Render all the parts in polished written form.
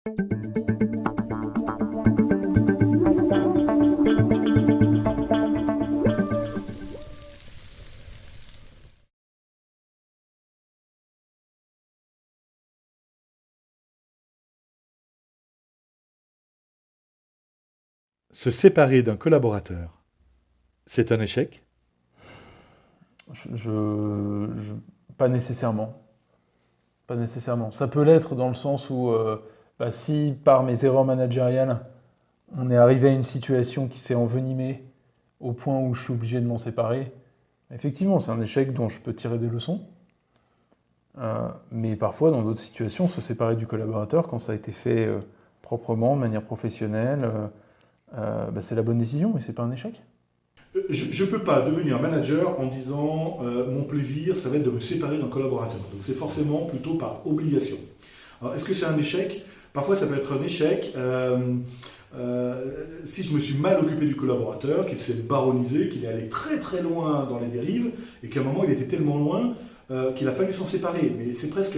Se séparer d'un collaborateur, c'est un échec? Pas nécessairement. Pas nécessairement. Ça peut l'être dans le sens où si par mes erreurs managériales, on est arrivé à une situation qui s'est envenimée au point où je suis obligé de m'en séparer, effectivement, c'est un échec dont je peux tirer des leçons. Mais parfois, dans d'autres situations, se séparer du collaborateur, quand ça a été fait proprement, de manière professionnelle, c'est la bonne décision et c'est pas un échec. Je ne peux pas devenir manager en disant mon plaisir, ça va être de me séparer d'un collaborateur. Donc c'est forcément plutôt par obligation. Alors est-ce que c'est un échec? Parfois ça peut être un échec si je me suis mal occupé du collaborateur, qu'il s'est baronisé, qu'il est allé très très loin dans les dérives et qu'à un moment il était tellement loin qu'il a fallu s'en séparer. Mais c'est presque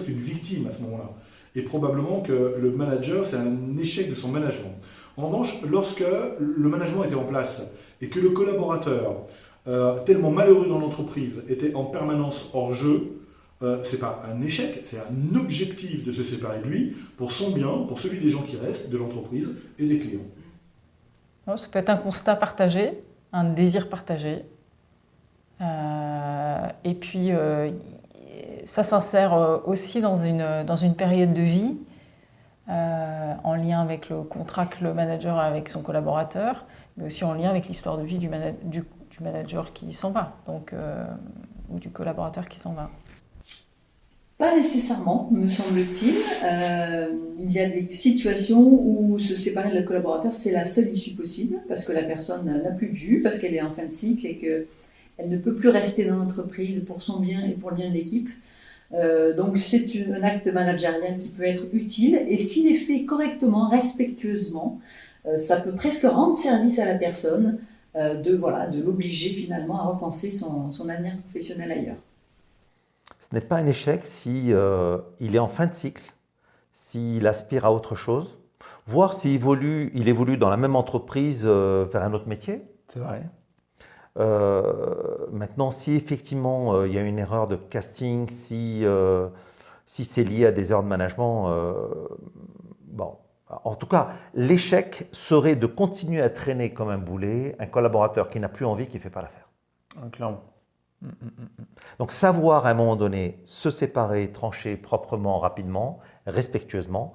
une victime à ce moment-là. Et probablement que le manager, c'est un échec de son management. En revanche, lorsque le management était en place et que le collaborateur, tellement malheureux dans l'entreprise, était en permanence hors jeu, c'est pas un échec, c'est un objectif de se séparer de lui pour son bien, pour celui des gens qui restent, de l'entreprise et des clients. Ça peut être un constat partagé, un désir partagé. Et puis, ça s'insère aussi dans une période de vie, en lien avec le contrat que le manager a avec son collaborateur, mais aussi en lien avec l'histoire de vie du manager qui s'en va, ou du collaborateur qui s'en va. Pas nécessairement, me semble-t-il. Il y a des situations où se séparer de la collaborateur, c'est la seule issue possible, parce que la personne n'a plus de jus, parce qu'elle est en fin de cycle et qu'elle ne peut plus rester dans l'entreprise pour son bien et pour le bien de l'équipe. Donc c'est un acte managérial qui peut être utile, et s'il est fait correctement, respectueusement, ça peut presque rendre service à la personne de l'obliger finalement à repenser son avenir professionnel ailleurs. Ce n'est pas un échec si il est en fin de cycle, s'il aspire à autre chose, voire s'il évolue dans la même entreprise vers un autre métier. C'est vrai. Maintenant, si effectivement il y a une erreur de casting, si c'est lié à des erreurs de management, en tout cas, l'échec serait de continuer à traîner comme un boulet un collaborateur qui n'a plus envie, qui ne fait pas l'affaire. Clairement. Donc savoir à un moment donné se séparer, trancher proprement, rapidement, respectueusement,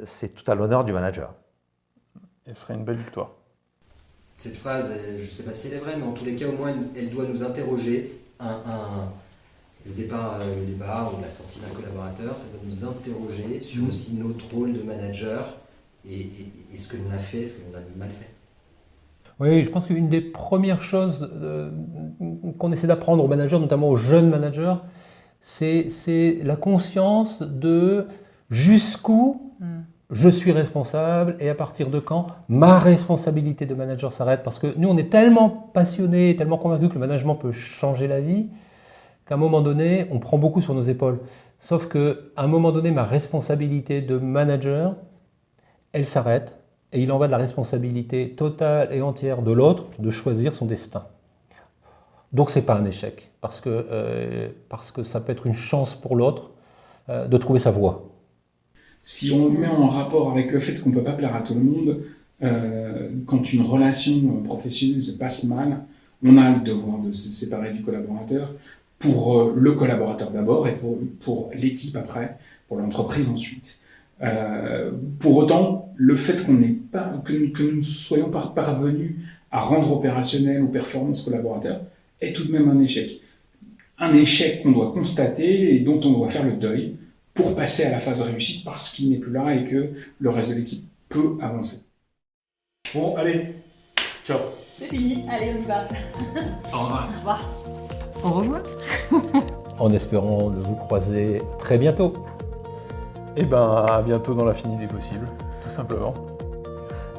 c'est tout à l'honneur du manager. Et ce serait une belle victoire. Cette phrase, je ne sais pas si elle est vraie, mais en tous les cas, au moins, elle doit nous interroger. Le départ ou la sortie d'un collaborateur, ça doit nous interroger sur aussi notre rôle de manager et ce que l'on a fait, ce que l'on a mal fait. Oui, je pense qu'une des premières choses qu'on essaie d'apprendre aux managers, notamment aux jeunes managers, c'est la conscience de jusqu'où je suis responsable et à partir de quand ma responsabilité de manager s'arrête. Parce que nous, on est tellement passionnés, tellement convaincus que le management peut changer la vie, qu'à un moment donné, on prend beaucoup sur nos épaules. Sauf qu'à un moment donné, ma responsabilité de manager, elle s'arrête. Et il en va de la responsabilité totale et entière de l'autre de choisir son destin. Donc ce n'est pas un échec, parce que ça peut être une chance pour l'autre de trouver sa voie. Si on le met en rapport avec le fait qu'on ne peut pas plaire à tout le monde, quand une relation professionnelle se passe mal, on a le devoir de se séparer du collaborateur, pour le collaborateur d'abord et pour l'équipe après, pour l'entreprise ensuite. Pour autant, le fait que nous ne soyons pas parvenus à rendre opérationnel ou performant ce collaborateur est tout de même un échec. Un échec qu'on doit constater et dont on doit faire le deuil pour passer à la phase réussite parce qu'il n'est plus là et que le reste de l'équipe peut avancer. Bon, allez, ciao. C'est fini, allez on y va. Au revoir. Au revoir. Au revoir. En espérant de vous croiser très bientôt. Et à bientôt dans l'infini des possibles, tout simplement.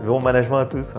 Bon management à tous.